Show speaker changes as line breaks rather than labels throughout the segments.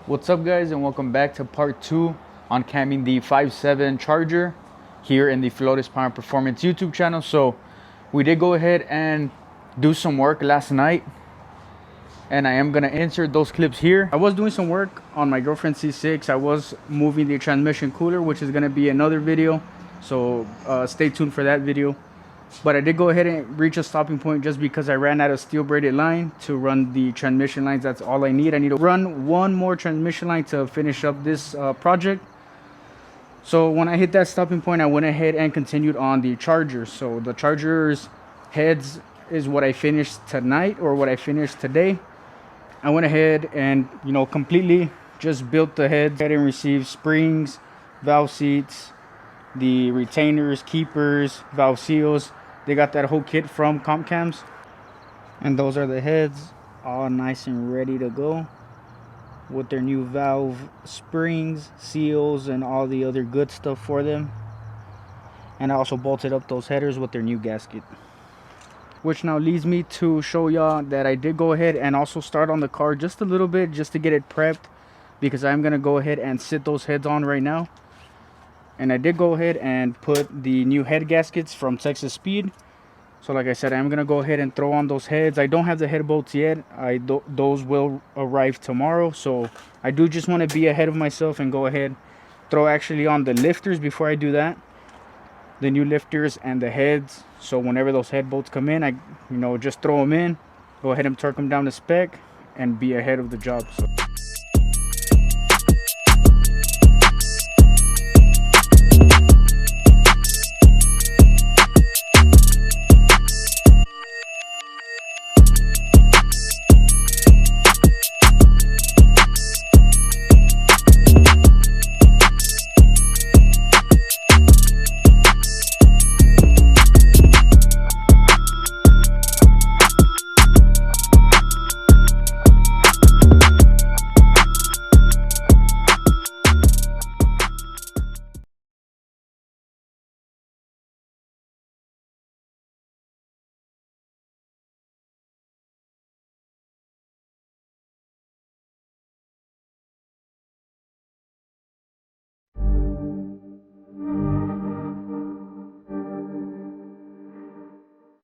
What's up, guys, and welcome back to part 2 on camming the 5.7 Charger here in the Flores Power Performance YouTube channel. So we did go ahead and do some work last night, and I am gonna insert those clips here. I was doing some work on my girlfriend C6. I was moving the transmission cooler, which is gonna be another video, so stay tuned for that video. But I did go ahead and reach a stopping point just because I ran out of steel braided line to run the transmission lines. That's all I need. I need to run one more transmission line to finish up this project. So when I hit that stopping point, I went ahead and continued on the Charger. So the Charger's heads is what I finished tonight, or what I finished today. I went ahead and completely just built the heads and received springs, valve seats, the retainers, keepers, valve seals. They got that whole kit from Compcams, and those are the heads, all nice and ready to go with their new valve springs, seals, and all the other good stuff for them. And I also bolted up those headers with their new gasket, which now leads me to show y'all that I did go ahead and also start on the car just a little bit, just to get it prepped, because I'm gonna go ahead and sit those heads on right now. And I did go ahead and put the new head gaskets from Texas Speed. So like I said, I'm gonna go ahead and throw on those heads. I don't have the head bolts yet. Those will arrive tomorrow. So I do just want to be ahead of myself and go ahead, throw actually on the lifters before I do that. The new lifters and the heads. So whenever those head bolts come in, I just throw them in, go ahead and torque them down to spec, and be ahead of the job. So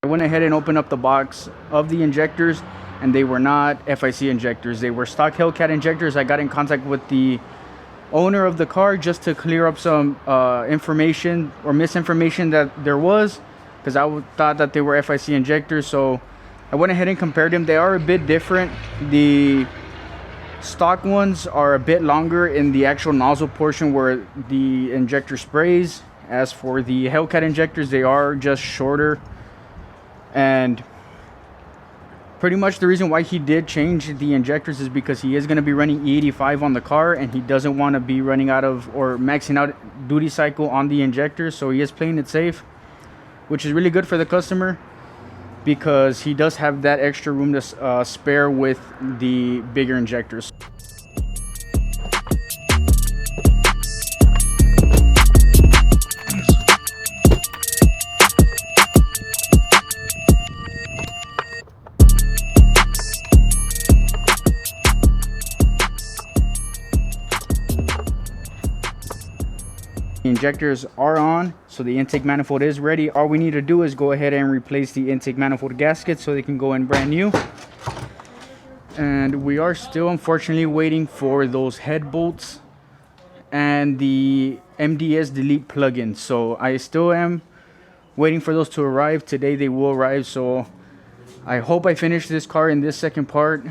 I went ahead and opened up the box of the injectors, and they were not FIC injectors. They were stock Hellcat injectors. I got in contact with the owner of the car just to clear up some information or misinformation that there was, because I thought that they were FIC injectors. So I went ahead and compared them. They are a bit different. The stock ones are a bit longer in the actual nozzle portion where the injector sprays. As for the Hellcat injectors, they are just shorter. And pretty much the reason why he did change the injectors is because he is going to be running E85 on the car, and he doesn't want to be running out of or maxing out duty cycle on the injectors. So he is playing it safe, which is really good for the customer, because he does have that extra room to spare with the bigger injectors. The injectors are on, so the intake manifold is ready. All we need to do is go ahead and replace the intake manifold gaskets so they can go in brand new. And we are still unfortunately waiting for those head bolts and the MDS delete plugin. So I still am waiting for those to arrive. Today they will arrive, so I hope I finish this car in this second part,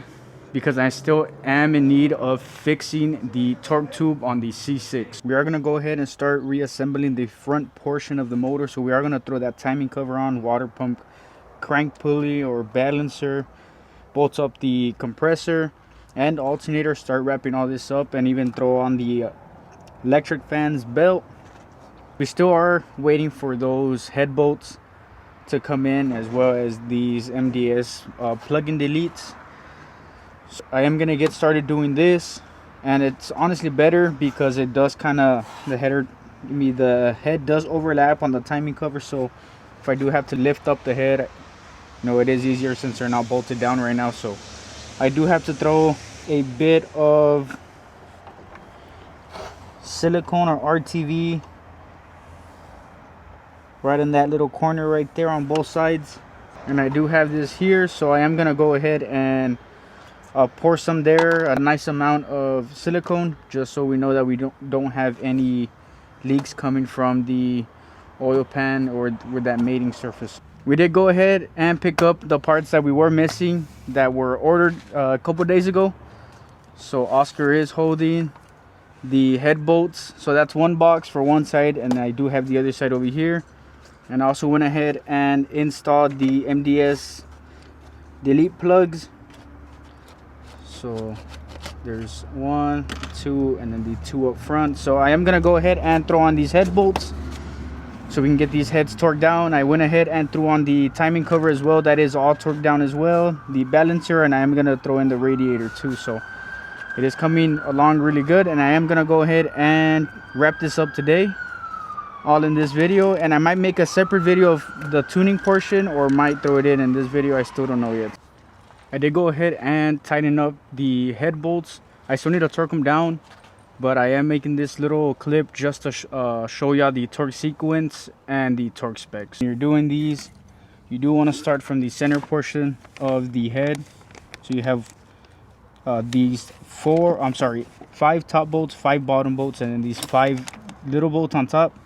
because I still am in need of fixing the torque tube on the C6. We are going to go ahead and start reassembling the front portion of the motor. So we are going to throw that timing cover on, water pump, crank pulley or balancer, bolts up the compressor and alternator, start wrapping all this up, and even throw on the electric fans belt. We still are waiting for those head bolts to come in, as well as these MDS plug-in deletes. So I am gonna get started doing this, and it's honestly better because it does kind of, the head does overlap on the timing cover. So if I do have to lift up the head, it is easier since they're not bolted down right now. So I do have to throw a bit of
silicone or RTV right in that little corner right there on both sides. And I do have this here, so I am gonna go ahead and pour some there, a nice amount of silicone, just so we know that we don't have any leaks coming from the oil pan or with that mating surface. We did go ahead and pick up the parts that we were missing that were ordered a couple days ago. So Oscar is holding the head bolts, so that's one box for one side, and I do have the other side over here. And I also went ahead and installed the MDS delete plugs. So there's 1, 2, and then the 2 up front. So I am gonna go ahead and throw on these head bolts so we can get these heads torqued down. I went ahead and threw on the timing cover as well. That is all torqued down as well. The balancer, and I am gonna throw in the radiator too. So it is coming along really good, and I am gonna go ahead and wrap this up today, all in this video. And I might make a separate video of the tuning portion, or might throw it in this video. I still don't know yet. I did go ahead and tighten up the head bolts. I still need to torque them down, but I am making this little clip just to show y'all the torque sequence and the torque specs. When you're doing these, you do want to start from the center portion of the head. So you have these 5 top bolts, 5 bottom bolts, and then these 5 little bolts on top.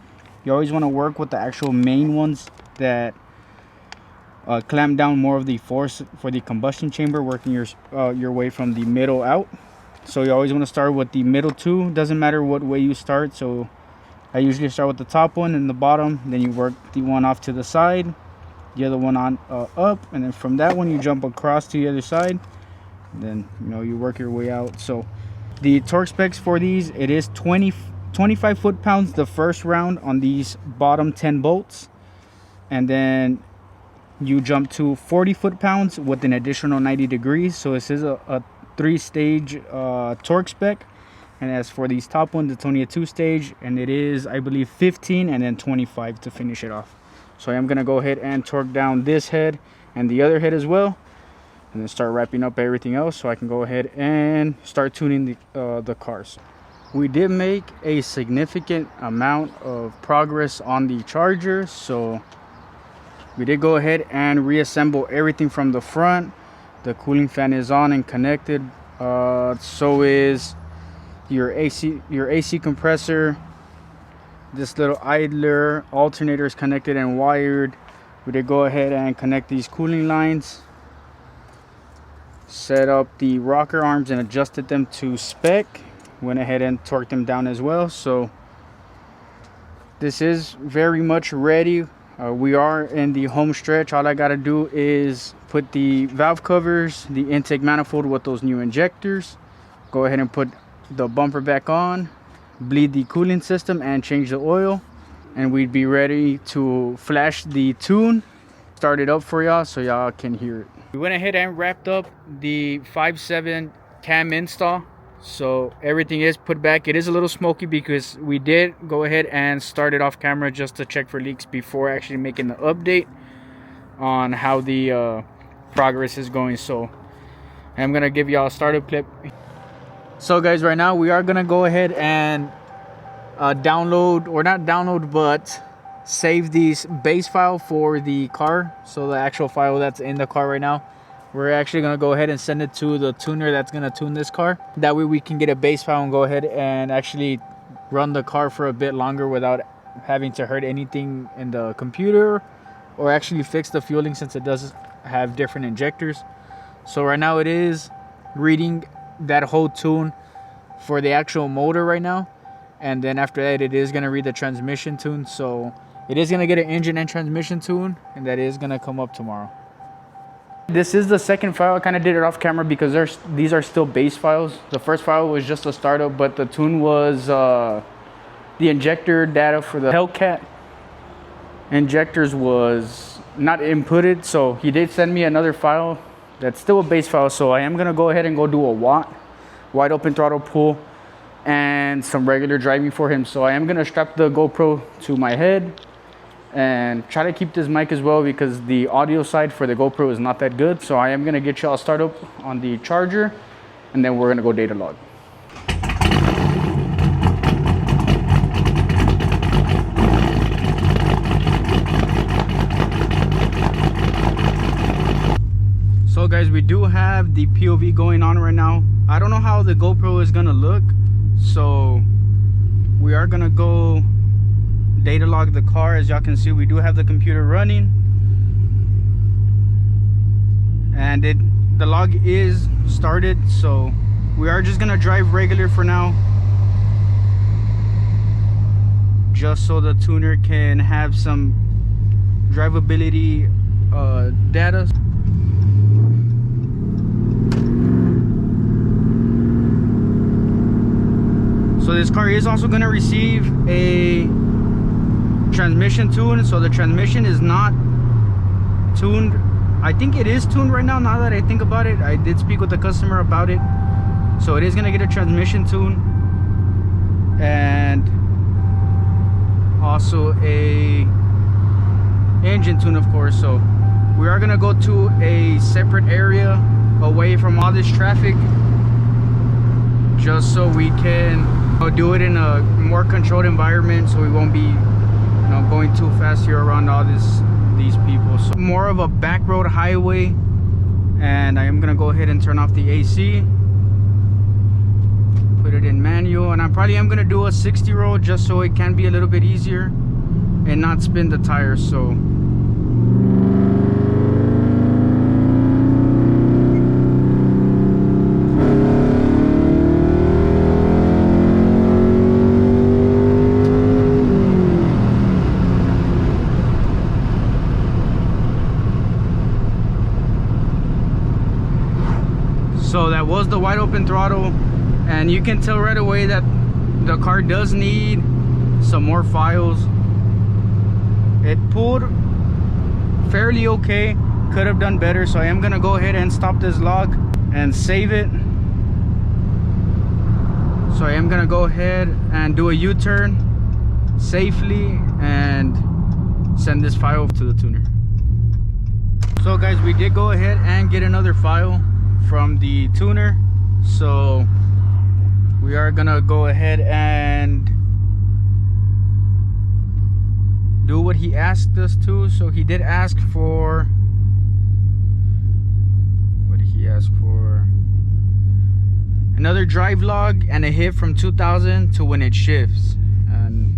You always want to work with the actual main ones that clamp down more of the force for the combustion chamber, working your way from the middle out. So you always want to start with the middle 2. Doesn't matter what way you start. So I usually start with the top one and the bottom, then you work the one off to the side, the other one on up, and then from that one you jump across to the other side. Then you work your way out. So the torque specs for these, it is 25 foot-pounds the first round on these bottom 10 bolts, and then you jump to 40 foot-pounds with an additional 90 degrees. So this is a 3-stage torque spec. And as for these top ones, it's only a 2-stage, and it is, I believe, 15 and then 25 to finish it off. So I am gonna go ahead and torque down this head and the other head as well, and then start wrapping up everything else so I can go ahead and start tuning the cars. We did make a significant amount of progress on the Charger. So we did go ahead and reassemble everything from the front. The cooling fan is on and connected. So is your AC compressor. This little idler alternator is connected and wired. We did go ahead and connect these cooling lines. Set up the rocker arms and adjusted them to spec. Went ahead and torqued them down as well. So this is very much ready. We are in the home stretch. All I gotta do is put the valve covers, the intake manifold with those new injectors, go ahead and put the bumper back on, bleed the cooling system, and change the oil, and we'd be ready to flash the tune, start it up for y'all so y'all can hear it. We went ahead and wrapped up the 5.7 cam install. So everything is put back. It is a little smoky because we did go ahead and start it off camera just to check for leaks before actually making the update on how the progress is going. So I'm gonna give y'all a startup clip. So guys, right now we are gonna go ahead and download, or not download, but save this base file for the car. So the actual file that's in the car right now, we're actually gonna go ahead and send it to the tuner that's gonna tune this car. That way we can get a base file and go ahead and actually run the car for a bit longer without having to hurt anything in the computer, or actually fix the fueling since it does have different injectors. So right now it is reading that whole tune for the actual motor right now, and then after that it is gonna read the transmission tune. So it is gonna get an engine and transmission tune, and that is gonna come up tomorrow. This is the second file. I kind of did it off camera because these are still base files. The first file was just a startup, but the tune was the injector data for the Hellcat injectors was not inputted. So he did send me another file that's still a base file. So I am gonna go ahead and go do a wide open throttle pull and some regular driving for him. So I am gonna strap the GoPro to my head and try to keep this mic as well because the audio side for the GoPro is not that good. So I am gonna get y'all started up on the Charger, and then we're gonna go data log. we do have the POV going on right now. I don't know how the GoPro is gonna look, so we are gonna go data log the car. As y'all can see, we do have the computer running, and the log is started, so we are just gonna drive regular for now, just so the tuner can have some drivability data. So this car is also going to receive a transmission tune. So the transmission is not tuned. I think it is tuned right now that I think about it. I did speak with the customer about it. So it is going to get a transmission tune and also a engine tune, of course. So we are going to go to a separate area away from all this traffic, just so we can do it in a more controlled environment, so we won't be going too fast here around all these people. So more of a back road highway, and I am gonna go ahead and turn off the AC, put it in manual, and I probably am gonna do a 60 roll just so it can be a little bit easier and not spin the tires. So that was the wide open throttle, and you can tell right away that the car does need some more files. It pulled fairly okay, could have done better, so I am gonna go ahead and stop this log and save it. So I am gonna go ahead and do a U-turn safely and send this file to the tuner. So guys, we did go ahead and get another file from the tuner, so we are gonna go ahead and do what he asked us to. So he did ask for, what did he ask for? Another drive log and a hit from 2000 to when it shifts. And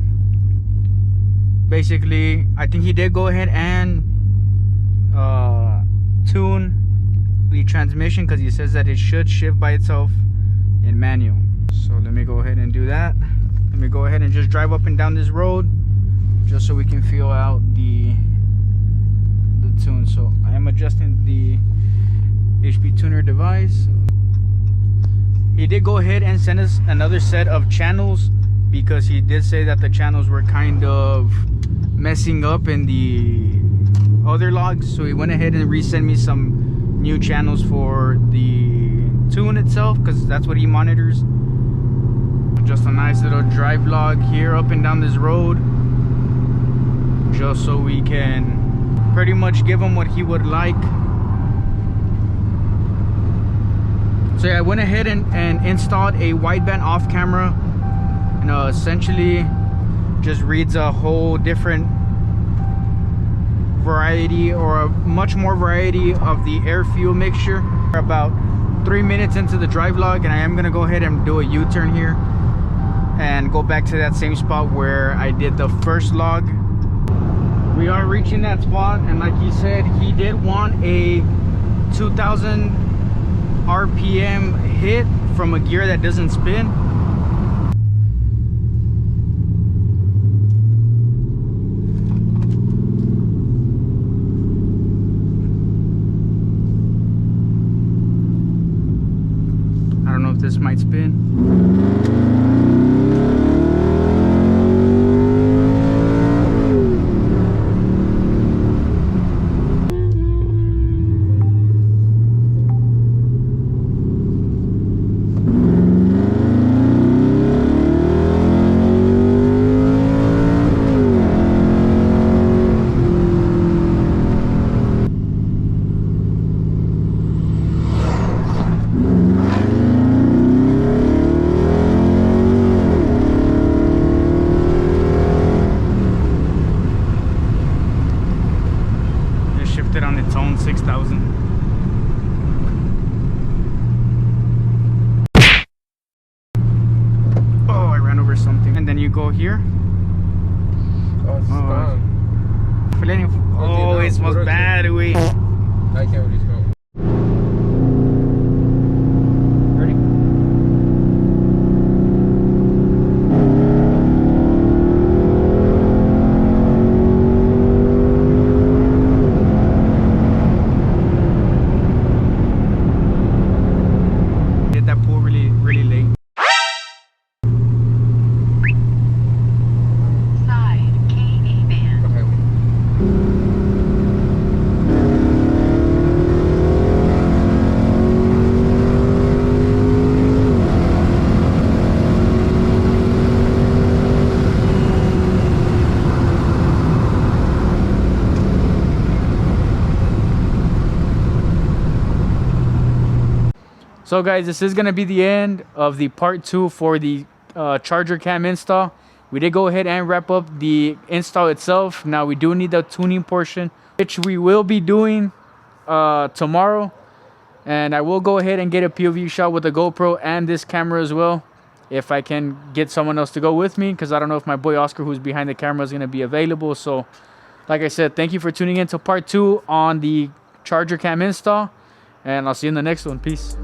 basically I think he did go ahead and tune the transmission, because he says that it should shift by itself in manual. So let me go ahead and do that. Let me go ahead and just drive up and down this road just so we can feel out the tune. So I am adjusting the HP tuner device. He did go ahead and send us another set of channels, because he did say that the channels were kind of messing up in the other logs. So he went ahead and resent me some new channels for the tune itself, because that's what he monitors. Just a nice little drive log here up and down this road, just so we can pretty much give him what he would like. So yeah, I went ahead and installed a wideband off camera, and essentially just reads a whole different variety, or a much more variety of the air fuel mixture. We're about 3 minutes into the drive log, and I am gonna go ahead and do a U-turn here and go back to that same spot where I did the first log. We are reaching that spot, and like he said, he did want a 2000 RPM hit from a gear that doesn't spin. I don't know if this might spin. or something. And then you go here.
Oh, it's gone.
Oh, it smells bad. Wait.
I can't really smell.
Ready? Did that pull really late.
Side KA band.
Okay.
So guys, this is gonna be the end of the part 2 for the charger cam install. We did go ahead and wrap up the install itself. Now we do need the tuning portion, which we will be doing tomorrow. And I will go ahead and get a POV shot with the GoPro and this camera as well, if I can get someone else to go with me, because I don't know if my boy Oscar, who's behind the camera, is gonna be available. So like I said, thank you for tuning in to part 2 on the charger cam install, and I'll see you in the next one. Peace.